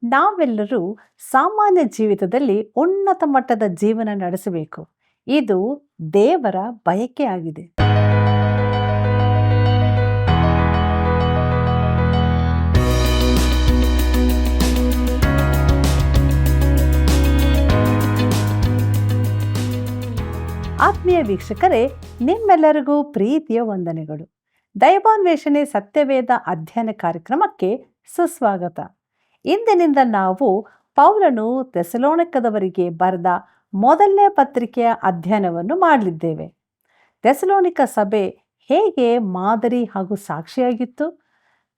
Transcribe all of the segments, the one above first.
ನಾವೆಲ್ಲರೂ ಸಾಮಾನ್ಯ ಜೀವಿತದಲ್ಲಿ ಉನ್ನತ ಮಟ್ಟದ ಜೀವನ ನಡೆಸಬೇಕು. ಇದು ದೇವರ ಬಯಕೆಯಾಗಿದೆ. ಆತ್ಮೀಯ ವೀಕ್ಷಕರೇ, ನಿಮ್ಮೆಲ್ಲರಿಗೂ ಪ್ರೀತಿಯ ವಂದನೆಗಳು. ದೈವಾನ್ವೇಷಣೆ ಸತ್ಯವೇದ ಅಧ್ಯಯನ ಕಾರ್ಯಕ್ರಮಕ್ಕೆ ಸುಸ್ವಾಗತ. ಇಂದಿನಿಂದ ನಾವು ಪೌಲನು ಥೆಸಲೋನಿಕದವರಿಗೆ ಬರೆದ ಮೊದಲನೇ ಪತ್ರಿಕೆಯ ಅಧ್ಯಯನವನ್ನು ಮಾಡಲಿದ್ದೇವೆ. ಥೆಸಲೋನಿಕ ಸಭೆ ಹೇಗೆ ಮಾದರಿ ಹಾಗೂ ಸಾಕ್ಷಿಯಾಗಿತ್ತು,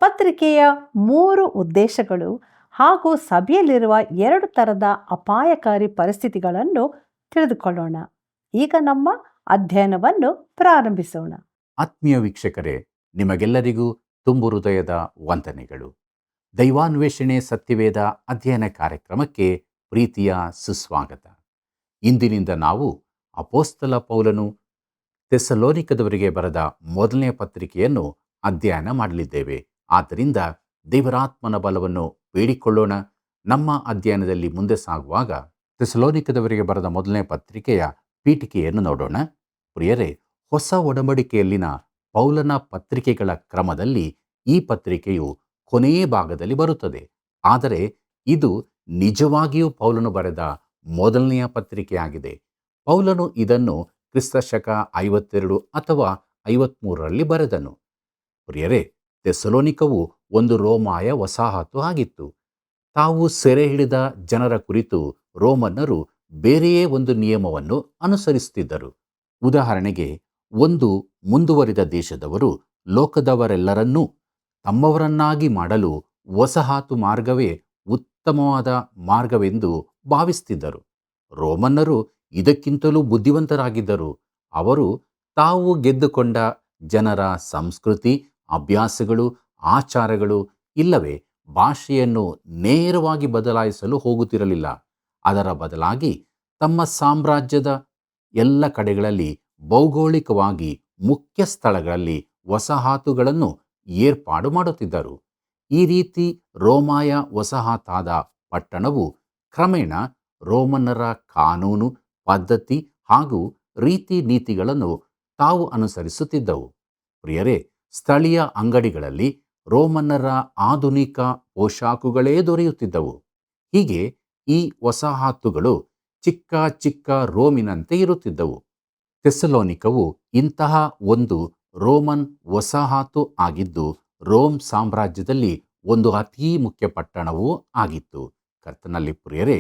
ಪತ್ರಿಕೆಯ 3 ಉದ್ದೇಶಗಳು ಹಾಗೂ ಸಭೆಯಲ್ಲಿರುವ 2 ಥರದ ಅಪಾಯಕಾರಿ ಪರಿಸ್ಥಿತಿಗಳನ್ನು ತಿಳಿದುಕೊಳ್ಳೋಣ. ಈಗ ನಮ್ಮ ಅಧ್ಯಯನವನ್ನು ಪ್ರಾರಂಭಿಸೋಣ. ಆತ್ಮೀಯ ವೀಕ್ಷಕರೇ, ನಿಮಗೆಲ್ಲರಿಗೂ ತುಂಬು ಹೃದಯದ ವಂದನೆಗಳು. ದೈವಾನ್ವೇಷಣೆ ಸತ್ಯವೇದ ಅಧ್ಯಯನ ಕಾರ್ಯಕ್ರಮಕ್ಕೆ ಪ್ರೀತಿಯ ಸುಸ್ವಾಗತ. ಇಂದಿನಿಂದ ನಾವು ಅಪೊಸ್ತಲ ಪೌಲನು ಥೆಸಲೋನಿಕದವರಿಗೆ ಬರೆದ ಮೊದಲನೇ ಪತ್ರಿಕೆಯನ್ನು ಅಧ್ಯಯನ ಮಾಡಲಿದ್ದೇವೆ. ಆದ್ದರಿಂದ ದೇವರಾತ್ಮನ ಬಲವನ್ನು ಬೇಡಿಕೊಳ್ಳೋಣ. ನಮ್ಮ ಅಧ್ಯಯನದಲ್ಲಿ ಮುಂದೆ ಸಾಗುವಾಗ ಥೆಸಲೋನಿಕದವರಿಗೆ ಬರೆದ ಮೊದಲನೇ ಪತ್ರಿಕೆಯ ಪೀಠಿಕೆಯನ್ನು ನೋಡೋಣ. ಪ್ರಿಯರೇ, ಹೊಸ ಒಡಂಬಡಿಕೆಯಲ್ಲಿನ ಪೌಲನ ಪತ್ರಿಕೆಗಳ ಕ್ರಮದಲ್ಲಿ ಈ ಪತ್ರಿಕೆಯು ಕೊನೆಯ ಭಾಗದಲ್ಲಿ ಬರುತ್ತದೆ. ಆದರೆ ಇದು ನಿಜವಾಗಿಯೂ ಪೌಲನು ಬರೆದ ಮೊದಲನೆಯ ಪತ್ರಿಕೆಯಾಗಿದೆ. ಪೌಲನು ಇದನ್ನು ಕ್ರಿಸ್ತಶಕ 52 ಅಥವಾ 53ರಲ್ಲಿ ಬರೆದನು. ಪ್ರಿಯರೇ, ಥೆಸಲೋನಿಕವು ಒಂದು ರೋಮಾಯ ವಸಾಹತು ಆಗಿತ್ತು. ತಾವು ಸೆರೆ ಹಿಡಿದ ಜನರ ಕುರಿತು ರೋಮನ್ನರು ಬೇರೆಯೇ ಒಂದು ನಿಯಮವನ್ನು ಅನುಸರಿಸುತ್ತಿದ್ದರು. ಉದಾಹರಣೆಗೆ, ಒಂದು ಮುಂದುವರಿದ ದೇಶದವರು ಲೋಕದವರೆಲ್ಲರನ್ನೂ ತಮ್ಮವರನ್ನಾಗಿ ಮಾಡಲು ವಸಾಹತು ಮಾರ್ಗವೇ ಉತ್ತಮವಾದ ಮಾರ್ಗವೆಂದು ಭಾವಿಸುತ್ತಿದ್ದರು. ರೋಮನ್ನರು ಇದಕ್ಕಿಂತಲೂ ಬುದ್ಧಿವಂತರಾಗಿದ್ದರು. ಅವರು ತಾವು ಗೆದ್ದುಕೊಂಡ ಜನರ ಸಂಸ್ಕೃತಿ, ಅಭ್ಯಾಸಗಳು, ಆಚಾರಗಳು ಇಲ್ಲವೇ ಭಾಷೆಯನ್ನು ನೇರವಾಗಿ ಬದಲಾಯಿಸಲು ಹೋಗುತ್ತಿರಲಿಲ್ಲ. ಅದರ ಬದಲಾಗಿ ತಮ್ಮ ಸಾಮ್ರಾಜ್ಯದ ಎಲ್ಲ ಕಡೆಗಳಲ್ಲಿ ಭೌಗೋಳಿಕವಾಗಿ ಮುಖ್ಯ ಸ್ಥಳಗಳಲ್ಲಿ ವಸಾಹತುಗಳನ್ನು ಏರ್ಪಾಡು ಮಾಡುತ್ತಿದ್ದರು. ಈ ರೀತಿ ರೋಮಾಯ ವಸಾಹತಾದ ಪಟ್ಟಣವು ಕ್ರಮೇಣ ರೋಮನ್ನರ ಕಾನೂನು, ಪದ್ಧತಿ ಹಾಗೂ ರೀತಿ ನೀತಿಗಳನ್ನು ತಾವು ಅನುಸರಿಸುತ್ತಿದ್ದವು. ಪ್ರಿಯರೇ, ಸ್ಥಳೀಯ ಅಂಗಡಿಗಳಲ್ಲಿ ರೋಮನ್ನರ ಆಧುನಿಕ ಪೋಷಾಕುಗಳೇ ದೊರೆಯುತ್ತಿದ್ದವು. ಹೀಗೆ ಈ ವಸಾಹತುಗಳು ಚಿಕ್ಕ ಚಿಕ್ಕ ರೋಮಿನಂತೆ ಇರುತ್ತಿದ್ದವು. ಥೆಸಲೋನಿಕವು ಇಂತಹ ಒಂದು ರೋಮನ್ ವಸಾಹತು ಆಗಿದ್ದು, ರೋಮ್ ಸಾಮ್ರಾಜ್ಯದಲ್ಲಿ ಒಂದು ಅತೀ ಮುಖ್ಯ ಪಟ್ಟಣವೂ ಆಗಿತ್ತು. ಕರ್ತನಲ್ಲಿ ಪ್ರಿಯರೇ,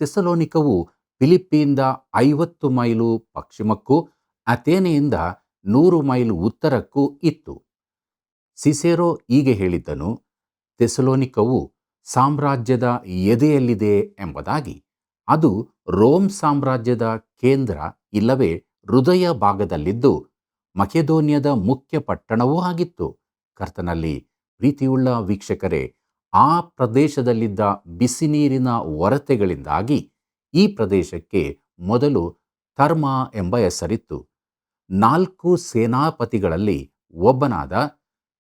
ಥೆಸಲೋನಿಕವು ಫಿಲಿಪ್ಪಿಯಿಂದ 50 ಮೈಲು ಪಶ್ಚಿಮಕ್ಕೂ ಅಥೇನೆಯಿಂದ 100 ಮೈಲು ಉತ್ತರಕ್ಕೂ ಇತ್ತು. ಸಿಸೇರೋ ಹೀಗೆ ಹೇಳಿದ್ದನು: ಥೆಸಲೋನಿಕವು ಸಾಮ್ರಾಜ್ಯದ ಎದೆಯಲ್ಲಿದೆ ಎಂಬುದಾಗಿ. ಅದು ರೋಮ್ ಸಾಮ್ರಾಜ್ಯದ ಕೇಂದ್ರ ಇಲ್ಲವೇ ಹೃದಯ ಭಾಗದಲ್ಲಿದ್ದು ಮಕೆದೋನ್ಯದ ಮುಖ್ಯ ಪಟ್ಟಣವೂ ಆಗಿತ್ತು. ಕರ್ತನಲ್ಲಿ ಪ್ರೀತಿಯುಳ್ಳ ವೀಕ್ಷಕರೇ, ಆ ಪ್ರದೇಶದಲ್ಲಿದ್ದ ಬಿಸಿ ನೀರಿನ ಒರತೆಗಳಿಂದಾಗಿ ಈ ಪ್ರದೇಶಕ್ಕೆ ಮೊದಲು ಥರ್ಮ ಎಂಬ ಹೆಸರಿತ್ತು. 4 ಸೇನಾಪತಿಗಳಲ್ಲಿ ಒಬ್ಬನಾದ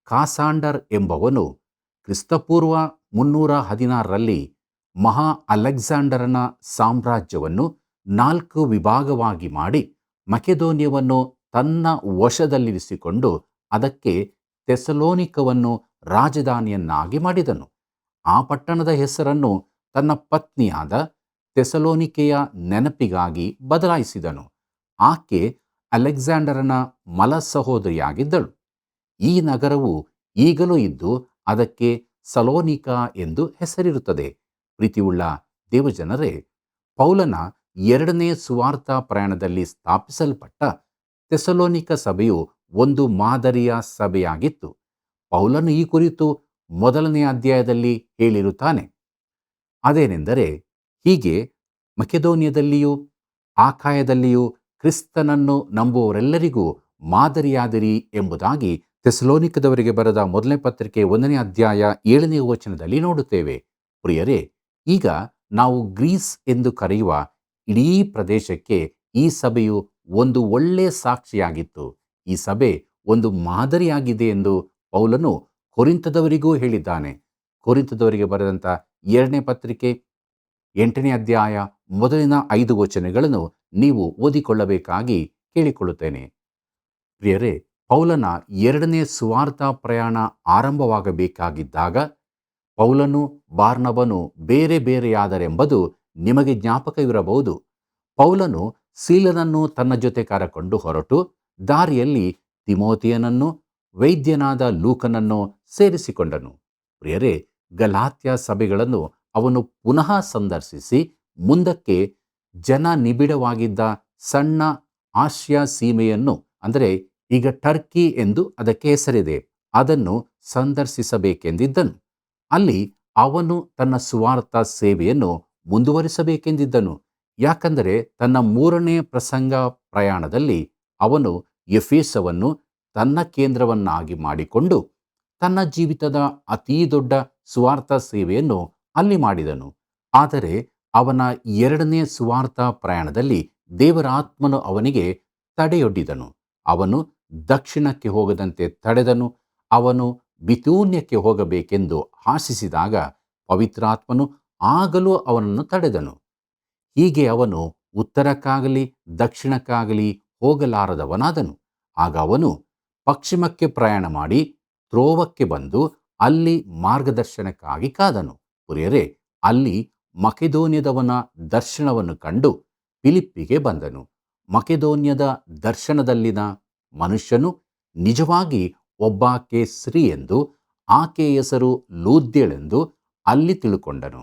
ಕಾಸಾಂಡರ್ ಎಂಬವನು ಕ್ರಿಸ್ತಪೂರ್ವ 316ರಲ್ಲಿ ಮಹಾ ಅಲೆಕ್ಸಾಂಡರನ ಸಾಮ್ರಾಜ್ಯವನ್ನು 4 ವಿಭಾಗವಾಗಿ ಮಾಡಿ ಮಕೆದೋನ್ಯವನ್ನು ತನ್ನ ವಶದಲ್ಲಿರಿಸಿಕೊಂಡು ಅದಕ್ಕೆ ಥೆಸಲೋನಿಕವನ್ನು ರಾಜಧಾನಿಯನ್ನಾಗಿ ಮಾಡಿದನು. ಆ ಪಟ್ಟಣದ ಹೆಸರನ್ನು ತನ್ನ ಪತ್ನಿಯಾದ ಥೆಸಲೋನಿಕೆಯ ನೆನಪಿಗಾಗಿ ಬದಲಾಯಿಸಿದನು. ಆಕೆ ಅಲೆಕ್ಸಾಂಡರನ ಮಲ ಸಹೋದರಿಯಾಗಿದ್ದಳು. ಈ ನಗರವು ಈಗಲೂ ಇದ್ದು ಅದಕ್ಕೆ ಸಲೋನಿಕಾ ಎಂದು ಹೆಸರಿರುತ್ತದೆ. ಪ್ರೀತಿಯುಳ್ಳ ದೇವಜನರೇ, ಪೌಲನ 2ನೇ ಸುವಾರ್ಥ ಪ್ರಯಾಣದಲ್ಲಿ ಸ್ಥಾಪಿಸಲ್ಪಟ್ಟ ಥೆಸಲೋನಿಕ ಸಭೆಯು ಒಂದು ಮಾದರಿಯ ಸಭೆಯಾಗಿತ್ತು. ಪೌಲನು ಈ ಕುರಿತು 1ನೇ ಅಧ್ಯಾಯದಲ್ಲಿ ಹೇಳಿರುತ್ತಾನೆ. ಅದೇನೆಂದರೆ, ಹೀಗೆ ಮಕೆದೋನ್ಯದಲ್ಲಿಯೂ ಆಕಾಯದಲ್ಲಿಯೂ ಕ್ರಿಸ್ತನನ್ನು ನಂಬುವವರೆಲ್ಲರಿಗೂ ಮಾದರಿಯಾದಿರಿ ಎಂಬುದಾಗಿ ಥೆಸಲೋನಿಕದವರಿಗೆ ಬರೆದ ಮೊದಲನೇ ಪತ್ರಿಕೆ 1ನೇ ಅಧ್ಯಾಯ 7ನೇ ವಚನದಲ್ಲಿ ನೋಡುತ್ತೇವೆ. ಪ್ರಿಯರೇ, ಈಗ ನಾವು ಗ್ರೀಸ್ ಎಂದು ಕರೆಯುವ ಇಡೀ ಪ್ರದೇಶಕ್ಕೆ ಈ ಸಭೆಯು ಒಂದು ಒಳ್ಳೆಯ ಸಾಕ್ಷಿಯಾಗಿತ್ತು. ಈ ಸಭೆ ಒಂದು ಮಾದರಿಯಾಗಿದೆ ಎಂದು ಪೌಲನು ಕೊರಿಂಥದವರಿಗೂ ಹೇಳಿದ್ದಾನೆ. ಕೊರಿಂಥದವರಿಗೆ ಬರೆದಂಥ 2ನೇ ಪತ್ರಿಕೆ 8ನೇ ಅಧ್ಯಾಯ ಮೊದಲಿನ 5 ವಚನಗಳನ್ನು ನೀವು ಓದಿಕೊಳ್ಳಬೇಕಾಗಿ ಕೇಳಿಕೊಳ್ಳುತ್ತೇನೆ. ಪ್ರಿಯರೇ, ಪೌಲನ 2ನೇ ಸುವಾರ್ಥ ಪ್ರಯಾಣ ಆರಂಭವಾಗಬೇಕಾಗಿದ್ದಾಗ ಪೌಲನು ಬಾರ್ನಬನು ಬೇರೆ ಬೇರೆಯಾದರೆಂಬುದು ನಿಮಗೆ ಜ್ಞಾಪಕವಿರಬಹುದು. ಪೌಲನು ಸೀಲನನ್ನು ತನ್ನ ಜೊತೆ ಕರೆಕೊಂಡು ಹೊರಟು ದಾರಿಯಲ್ಲಿ ತಿಮೋತಿಯನನ್ನು ವೈದ್ಯನಾದ ಲೂಕನನ್ನು ಸೇರಿಸಿಕೊಂಡನು. ಪ್ರಿಯರೇ, ಗಲಾತ್ಯ ಸಭೆಗಳನ್ನು ಅವನು ಪುನಃ ಸಂದರ್ಶಿಸಿ ಮುಂದಕ್ಕೆ ಜನ ನಿಬಿಡವಾಗಿದ್ದ ಸಣ್ಣ ಆಸಿಯಾ ಸೀಮೆಯನ್ನು, ಅಂದರೆ ಈಗ ಟರ್ಕಿ ಎಂದು ಅದಕ್ಕೆ ಹೆಸರಿದೆ, ಅದನ್ನು ಸಂದರ್ಶಿಸಬೇಕೆಂದಿದ್ದನು. ಅಲ್ಲಿ ಅವನು ತನ್ನ ಸುವಾರ್ಥ ಸೇವೆಯನ್ನು ಮುಂದುವರಿಸಬೇಕೆಂದಿದ್ದನು. ಯಾಕಂದರೆ ತನ್ನ 3ನೇ ಪ್ರಸಂಗ ಪ್ರಯಾಣದಲ್ಲಿ ಅವನು ಎಫೇಸವನ್ನು ತನ್ನ ಕೇಂದ್ರವನ್ನಾಗಿ ಮಾಡಿಕೊಂಡು ತನ್ನ ಜೀವಿತದ ಅತೀ ದೊಡ್ಡ ಸುವಾರ್ಥ ಸೇವೆಯನ್ನು ಅಲ್ಲಿ ಮಾಡಿದನು. ಆದರೆ ಅವನ 2ನೇ ಸುವಾರ್ಥ ಪ್ರಯಾಣದಲ್ಲಿ ದೇವರ ಆತ್ಮನು ಅವನಿಗೆ ತಡೆಯೊಡ್ಡಿದನು. ಅವನು ದಕ್ಷಿಣಕ್ಕೆ ಹೋಗದಂತೆ ತಡೆದನು. ಅವನು ಬಿತೂನ್ಯಕ್ಕೆ ಹೋಗಬೇಕೆಂದು ಆಶಿಸಿದಾಗ ಪವಿತ್ರಾತ್ಮನು ಆಗಲೂ ಅವನನ್ನು ತಡೆದನು. ಹೀಗೆ ಅವನು ಉತ್ತರಕ್ಕಾಗಲಿ ದಕ್ಷಿಣಕ್ಕಾಗಲಿ ಹೋಗಲಾರದವನಾದನು. ಆಗ ಅವನು ಪಶ್ಚಿಮಕ್ಕೆ ಪ್ರಯಾಣ ಮಾಡಿ ತ್ರೋವಕ್ಕೆ ಬಂದು ಅಲ್ಲಿ ಮಾರ್ಗದರ್ಶನಕ್ಕಾಗಿ ಕಾದನು. ಪ್ರಿಯರೇ, ಅಲ್ಲಿ ಮಕೆದೋನ್ಯದವನ ದರ್ಶನವನ್ನು ಕಂಡು ಫಿಲಿಪ್ಪಿಗೆ ಬಂದನು. ಮಕೆದೋನ್ಯದ ದರ್ಶನದಲ್ಲಿನ ಮನುಷ್ಯನು ನಿಜವಾಗಿ ಒಬ್ಬಾಕೆ ಸ್ತ್ರೀ ಎಂದು, ಆಕೆಯ ಹೆಸರು ಲೂದ್ಯಳೆಂದು ಅಲ್ಲಿ ತಿಳುಕೊಂಡನು.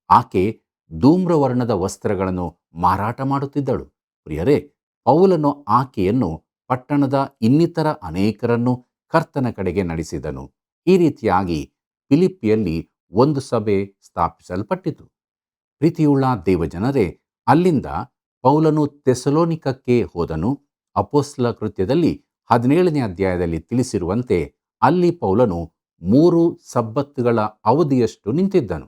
ಆಕೆ ಧೂಮ್ರವರ್ಣದ ವಸ್ತ್ರಗಳನ್ನು ಮಾರಾಟ ಮಾಡುತ್ತಿದ್ದಳು. ಪ್ರಿಯರೇ, ಪೌಲನು ಆಕೆಯನ್ನು ಪಟ್ಟಣದ ಇನ್ನಿತರ ಅನೇಕರನ್ನು ಕರ್ತನ ಕಡೆಗೆ ನಡೆಸಿದನು. ಈ ರೀತಿಯಾಗಿ ಫಿಲಿಪ್ಪಿಯಲ್ಲಿ ಒಂದು ಸಭೆ ಸ್ಥಾಪಿಸಲ್ಪಟ್ಟಿತು. ಪ್ರೀತಿಯುಳ್ಳ ದೇವಜನರೇ, ಅಲ್ಲಿಂದ ಪೌಲನು ಥೆಸಲೋನಿಕಕ್ಕೆ ಹೋದನು. ಅಪೊಸ್ತಲ ಕೃತ್ಯದಲ್ಲಿ 17ನೇ ಅಧ್ಯಾಯದಲ್ಲಿ ತಿಳಿಸಿರುವಂತೆ ಅಲ್ಲಿ ಪೌಲನು 3 ಸಬ್ಬತ್ತುಗಳ ಅವಧಿಯಷ್ಟು ನಿಂತಿದ್ದನು.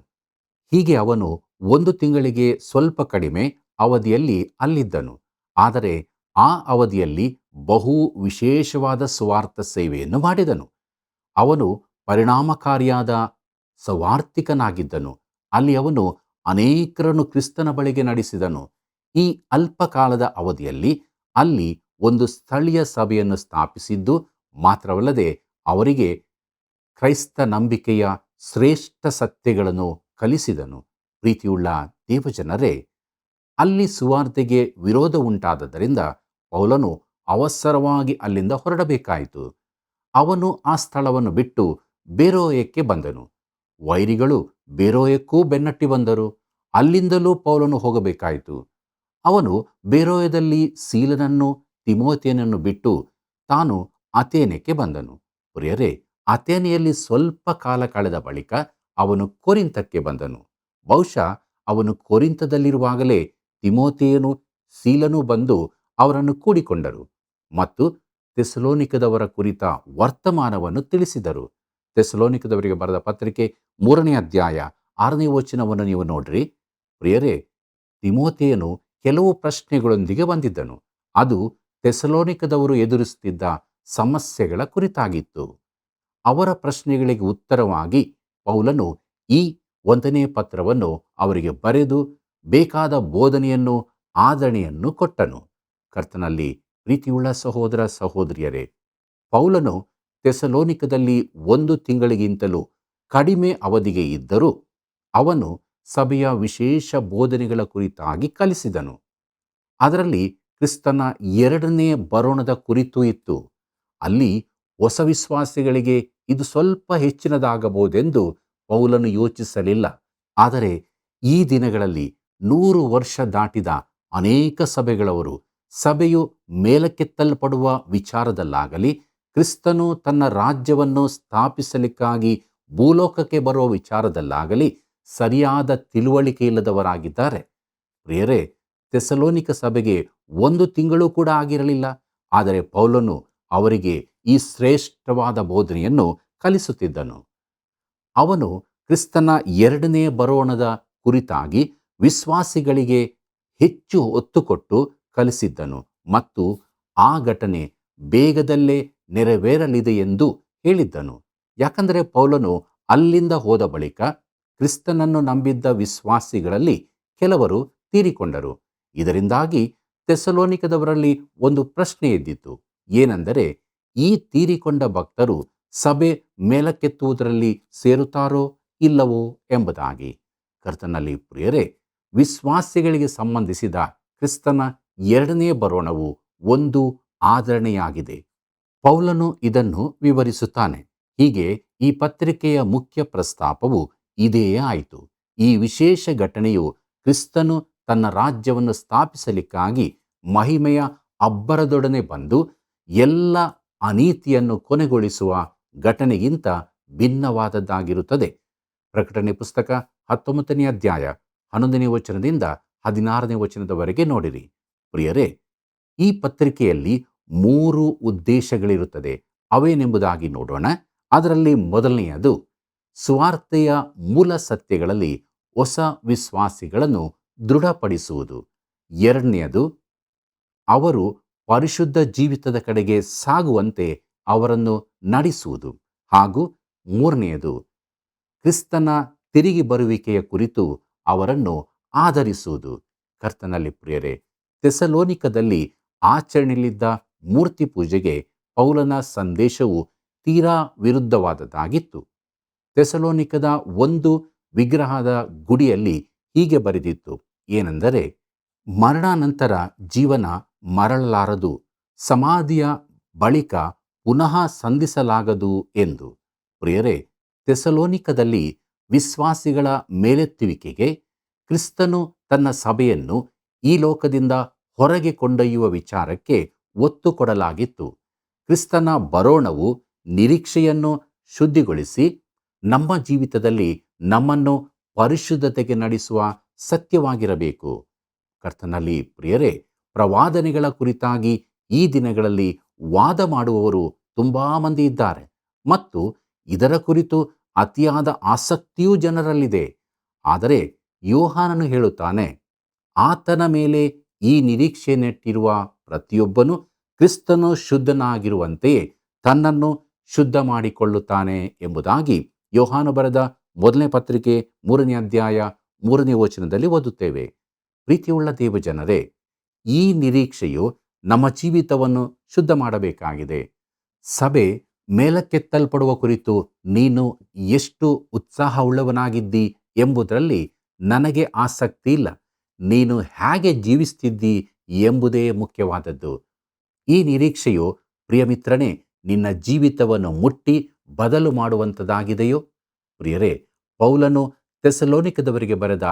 ಹೀಗೆ ಅವನು 1 ತಿಂಗಳಿಗೆ ಸ್ವಲ್ಪ ಕಡಿಮೆ ಅವಧಿಯಲ್ಲಿ ಅಲ್ಲಿದ್ದನು. ಆದರೆ ಆ ಅವಧಿಯಲ್ಲಿ ಬಹು ವಿಶೇಷವಾದ ಸುವಾರ್ಥ ಸೇವೆಯನ್ನು ಮಾಡಿದನು. ಅವನು ಪರಿಣಾಮಕಾರಿಯಾದ ಸವಾರ್ಥಿಕನಾಗಿದ್ದನು. ಅಲ್ಲಿ ಅವನು ಅನೇಕರನ್ನು ಕ್ರಿಸ್ತನ ಬಳಿಗೆ ನಡೆಸಿದನು. ಈ ಅಲ್ಪಕಾಲದ ಅವಧಿಯಲ್ಲಿ ಅಲ್ಲಿ ಒಂದು ಸ್ಥಳೀಯ ಸಭೆಯನ್ನು ಸ್ಥಾಪಿಸಿದ್ದು ಮಾತ್ರವಲ್ಲದೆ ಅವರಿಗೆ ಕ್ರೈಸ್ತ ನಂಬಿಕೆಯ ಶ್ರೇಷ್ಠ ಸತ್ಯಗಳನ್ನು ಕಲಿಸಿದನು. ಪ್ರೀತಿಯುಳ್ಳ ದೇವಜನರೇ, ಅಲ್ಲಿ ಸುವಾರ್ತೆಗೆ ವಿರೋಧ ಉಂಟಾದದ್ದರಿಂದ ಪೌಲನು ಅವಸರವಾಗಿ ಅಲ್ಲಿಂದ ಹೊರಡಬೇಕಾಯಿತು. ಅವನು ಆ ಸ್ಥಳವನ್ನು ಬಿಟ್ಟು ಬೇರೋಯಕ್ಕೆ ಬಂದನು. ವೈರಿಗಳು ಬೇರೋಯಕ್ಕೂ ಬೆನ್ನಟ್ಟಿ ಬಂದರು. ಅಲ್ಲಿಂದಲೂ ಪೌಲನು ಹೋಗಬೇಕಾಯಿತು. ಅವನು ಬೇರೋಯದಲ್ಲಿ ಸೀಲನನ್ನು ತಿಮೋತಿಯನನ್ನು ಬಿಟ್ಟು ತಾನು ಅಥೇನೆಗೆ ಬಂದನು. ಪ್ರಿಯರೇ, ಅಥೇನೆಯಲ್ಲಿ ಸ್ವಲ್ಪ ಕಾಲ ಕಳೆದ ಬಳಿಕ ಅವನು ಕೊರಿಂಥಕ್ಕೆ ಬಂದನು. ಬಹುಶಃ ಅವನು ಕೊರಿಂಥದಲ್ಲಿರುವಾಗಲೇ ತಿಮೋತಿಯನು ಸೀಲನೂ ಬಂದು ಅವರನ್ನು ಕೂಡಿಕೊಂಡರು ಮತ್ತು ಥೆಸಲೋನಿಕದವರ ಕುರಿತ ವರ್ತಮಾನವನ್ನು ತಿಳಿಸಿದರು. ಥೆಸಲೋನಿಕದವರಿಗೆ ಬರೆದ ಪತ್ರಿಕೆ 3ನೇ ಅಧ್ಯಾಯ 6ನೇ ವಚನವನ್ನು ನೀವು ನೋಡ್ರಿ. ಪ್ರಿಯರೇ, ತಿಮೋತಿಯನು ಕೆಲವು ಪ್ರಶ್ನೆಗಳೊಂದಿಗೆ ಬಂದಿದ್ದನು. ಅದು ಥೆಸಲೋನಿಕದವರು ಎದುರಿಸುತ್ತಿದ್ದ ಸಮಸ್ಯೆಗಳ ಕುರಿತಾಗಿತ್ತು. ಅವರ ಪ್ರಶ್ನೆಗಳಿಗೆ ಉತ್ತರವಾಗಿ ಪೌಲನು ಈ 1ನೇ ಪತ್ರವನ್ನು ಅವರಿಗೆ ಬರೆದು ಬೇಕಾದ ಬೋಧನೆಯನ್ನು ಆದರಣೆಯನ್ನು ಕೊಟ್ಟನು. ಕರ್ತನಲ್ಲಿ ಪ್ರೀತಿಯುಳ್ಳ ಸಹೋದರ ಸಹೋದರಿಯರೇ, ಪೌಲನು ಥೆಸಲೋನಿಕದಲ್ಲಿ 1 ತಿಂಗಳಿಗಿಂತಲೂ ಕಡಿಮೆ ಅವಧಿಗೆ ಇದ್ದರೂ ಅವನು ಸಭೆಯ ವಿಶೇಷ ಬೋಧನೆಗಳ ಕುರಿತಾಗಿ ಕಲಿಸಿದನು. ಅದರಲ್ಲಿ ಕ್ರಿಸ್ತನ 2ನೇ ಬರೋಣದ ಕುರಿತು ಇತ್ತು. ಅಲ್ಲಿ ಹೊಸ ವಿಶ್ವಾಸಿಗಳಿಗೆ ಇದು ಸ್ವಲ್ಪ ಹೆಚ್ಚಿನದಾಗಬಹುದೆಂದು ಪೌಲನು ಯೋಚಿಸಲಿಲ್ಲ. ಆದರೆ ಈ ದಿನಗಳಲ್ಲಿ 100 ವರ್ಷ ದಾಟಿದ ಅನೇಕ ಸಭೆಗಳವರು ಸಭೆಯು ಮೇಲಕ್ಕೆತ್ತಲ್ಪಡುವ ವಿಚಾರದಲ್ಲಾಗಲಿ, ಕ್ರಿಸ್ತನು ತನ್ನ ರಾಜ್ಯವನ್ನು ಸ್ಥಾಪಿಸಲಿಕ್ಕಾಗಿ ಭೂಲೋಕಕ್ಕೆ ಬರುವ ವಿಚಾರದಲ್ಲಾಗಲಿ ಸರಿಯಾದ ತಿಳುವಳಿಕೆ ಇಲ್ಲದವರಾಗಿದ್ದಾರೆ. ಪ್ರಿಯರೇ, ಥೆಸಲೋನಿಕ ಸಭೆಗೆ 1 ತಿಂಗಳು ಕೂಡ ಆಗಿರಲಿಲ್ಲ. ಆದರೆ ಪೌಲನು ಅವರಿಗೆ ಈ ಶ್ರೇಷ್ಠವಾದ ಬೋಧನೆಯನ್ನು ಕಲಿಸುತ್ತಿದ್ದನು. ಅವನು ಕ್ರಿಸ್ತನ 2ನೇ ಬರೋಣದ ಕುರಿತಾಗಿ ವಿಶ್ವಾಸಿಗಳಿಗೆ ಹೆಚ್ಚು ಒತ್ತು ಕೊಟ್ಟು ಕಲಿಸಿದ್ದನು ಮತ್ತು ಆ ಘಟನೆ ಬೇಗದಲ್ಲೇ ನೆರವೇರಲಿದೆ ಎಂದು ಹೇಳಿದ್ದನು. ಯಾಕಂದರೆ ಪೌಲನು ಅಲ್ಲಿಂದ ಹೋದ ಬಳಿಕ ಕ್ರಿಸ್ತನನ್ನು ನಂಬಿದ್ದ ವಿಶ್ವಾಸಿಗಳಲ್ಲಿ ಕೆಲವರು ತೀರಿಕೊಂಡರು. ಇದರಿಂದಾಗಿ ಥೆಸಲೋನಿಕದವರಲ್ಲಿ ಒಂದು ಪ್ರಶ್ನೆ ಎದ್ದಿತು. ಏನೆಂದರೆ, ಈ ತೀರಿಕೊಂಡ ಭಕ್ತರು ಸಭೆ ಮೇಲಕ್ಕೆತ್ತುವುದರಲ್ಲಿ ಸೇರುತ್ತಾರೋ ಇಲ್ಲವೋ ಎಂಬುದಾಗಿ. ಕರ್ತನಲ್ಲಿ ಪ್ರಿಯರೇ, ವಿಶ್ವಾಸಿಗಳಿಗೆ ಸಂಬಂಧಿಸಿದ ಕ್ರಿಸ್ತನ ಎರಡನೇ ಬರೋಣವು ಒಂದು ಆದರಣೆಯಾಗಿದೆ. ಪೌಲನು ಇದನ್ನು ವಿವರಿಸುತ್ತಾನೆ. ಹೀಗೆ ಈ ಪತ್ರಿಕೆಯ ಮುಖ್ಯ ಪ್ರಸ್ತಾಪವು ಇದೇ ಆಯಿತು. ಈ ವಿಶೇಷ ಘಟನೆಯು ಕ್ರಿಸ್ತನು ತನ್ನ ರಾಜ್ಯವನ್ನು ಸ್ಥಾಪಿಸಲಿಕ್ಕಾಗಿ ಮಹಿಮೆಯ ಅಬ್ಬರದೊಡನೆ ಬಂದು ಎಲ್ಲ ಅನೀತಿಯನ್ನು ಕೊನೆಗೊಳಿಸುವ ಘಟನೆಗಿಂತ ಭಿನ್ನವಾದದ್ದಾಗಿರುತ್ತದೆ. ಪ್ರಕಟಣೆ ಪುಸ್ತಕ 19ನೇ ಅಧ್ಯಾಯ 11ನೇ ವಚನದಿಂದ 16ನೇ ವಚನದವರೆಗೆ ನೋಡಿರಿ. ಪ್ರಿಯರೇ, ಈ ಪತ್ರಿಕೆಯಲ್ಲಿ 3 ಉದ್ದೇಶಗಳಿರುತ್ತದೆ. ಅವೇನೆಂಬುದಾಗಿ ನೋಡೋಣ. ಅದರಲ್ಲಿ ಮೊದಲನೆಯದು, ಸುವಾರ್ತೆಯ ಮೂಲ ಸತ್ಯಗಳಲ್ಲಿ ಹೊಸ ವಿಶ್ವಾಸಿಗಳನ್ನು ದೃಢಪಡಿಸುವುದು. ಎರಡನೆಯದು, ಅವರು ಪರಿಶುದ್ಧ ಜೀವಿತದ ಕಡೆಗೆ ಸಾಗುವಂತೆ ಅವರನ್ನು ನಡೆಸುವುದು. ಹಾಗೂ ಮೂರನೆಯದು, ಕ್ರಿಸ್ತನ ತಿರುಗಿ ಬರುವಿಕೆಯ ಕುರಿತು ಅವರನ್ನು ಆಧರಿಸುವುದು. ಕರ್ತನಲ್ಲಿ ಪ್ರಿಯರೇ, ಥೆಸಲೋನಿಕದಲ್ಲಿ ಆಚರಣೆಯಲ್ಲಿದ್ದ ಮೂರ್ತಿ ಪೂಜೆಗೆ ಪೌಲನ ಸಂದೇಶವು ತೀರಾ ವಿರುದ್ಧವಾದದ್ದಾಗಿತ್ತು. ಥೆಸಲೋನಿಕದ ಒಂದು ವಿಗ್ರಹದ ಗುಡಿಯಲ್ಲಿ ಹೀಗೆ ಬರೆದಿತ್ತು. ಏನೆಂದರೆ, ಮರಣಾನಂತರ ಜೀವನ ಮರಳಲಾರದು, ಸಮಾಧಿಯ ಬಳಿಕ ಪುನಃ ಸಂಧಿಸಲಾಗದು ಎಂದು. ಪ್ರಿಯರೇ, ಥೆಸಲೋನಿಕದಲ್ಲಿ ವಿಶ್ವಾಸಿಗಳ ಮೇಲೆತ್ತುವಿಕೆಗೆ ಕ್ರಿಸ್ತನು ತನ್ನ ಸಭೆಯನ್ನು ಈ ಲೋಕದಿಂದ ಹೊರಗೆ ಕೊಂಡೊಯ್ಯುವ ವಿಚಾರಕ್ಕೆ ಒತ್ತು ಕೊಡಲಾಗಿತ್ತು. ಕ್ರಿಸ್ತನ ಬರೋಣವು ನಿರೀಕ್ಷೆಯನ್ನು ಶುದ್ಧಿಗೊಳಿಸಿ ನಮ್ಮ ಜೀವಿತದಲ್ಲಿ ನಮ್ಮನ್ನು ಪರಿಶುದ್ಧತೆಗೆ ನಡೆಸುವ ಸತ್ಯವಾಗಿರಬೇಕು. ಕರ್ತನಲ್ಲಿ ಪ್ರಿಯರೇ, ಪ್ರವಾದನೆಗಳ ಕುರಿತಾಗಿ ಈ ದಿನಗಳಲ್ಲಿ ವಾದ ಮಾಡುವವರು ತುಂಬಾ ಮಂದಿ ಇದ್ದಾರೆ ಮತ್ತು ಇದರ ಕುರಿತು ಅತಿಯಾದ ಆಸಕ್ತಿಯೂ ಜನರಲ್ಲಿದೆ. ಆದರೆ ಯೋಹಾನನು ಹೇಳುತ್ತಾನೆ, ಆತನ ಮೇಲೆ ಈ ನಿರೀಕ್ಷೆ ನೆಟ್ಟಿರುವ ಪ್ರತಿಯೊಬ್ಬನು ಕ್ರಿಸ್ತನು ಶುದ್ಧನಾಗಿರುವಂತೆಯೇ ತನ್ನನ್ನು ಶುದ್ಧ ಮಾಡಿಕೊಳ್ಳುತ್ತಾನೆ ಎಂಬುದಾಗಿ ಯೋಹಾನ ಬರೆದ ಮೊದಲನೇ ಪತ್ರಿಕೆ 3ನೇ ಅಧ್ಯಾಯ 3ನೇ ವಚನದಲ್ಲಿ ಓದುತ್ತೇವೆ. ಪ್ರೀತಿಯುಳ್ಳ ದೇವಜನರೇ, ಈ ನಿರೀಕ್ಷೆಯು ನಮ್ಮ ಜೀವಿತವನ್ನು ಶುದ್ಧ ಮಾಡಬೇಕಾಗಿದೆ. ಸಭೆ ಮೇಲಕ್ಕೆತ್ತಲ್ಪಡುವ ಕುರಿತು ನೀನು ಎಷ್ಟು ಉತ್ಸಾಹವುಳ್ಳವನಾಗಿದ್ದಿ ಎಂಬುದರಲ್ಲಿ ನನಗೆ ಆಸಕ್ತಿ ಇಲ್ಲ. ನೀನು ಹೇಗೆ ಜೀವಿಸ್ತಿದ್ದಿ ಎಂಬುದೇ ಮುಖ್ಯವಾದದ್ದು. ಈ ನಿರೀಕ್ಷೆಯು ಪ್ರಿಯಮಿತ್ರನೇ ನಿನ್ನ ಜೀವಿತವನ್ನು ಮುಟ್ಟಿ ಬದಲು ಮಾಡುವಂಥದ್ದಾಗಿದೆಯೋ? ಪ್ರಿಯರೇ, ಪೌಲನು ಥೆಸಲೋನಿಕದವರಿಗೆ ಬರೆದ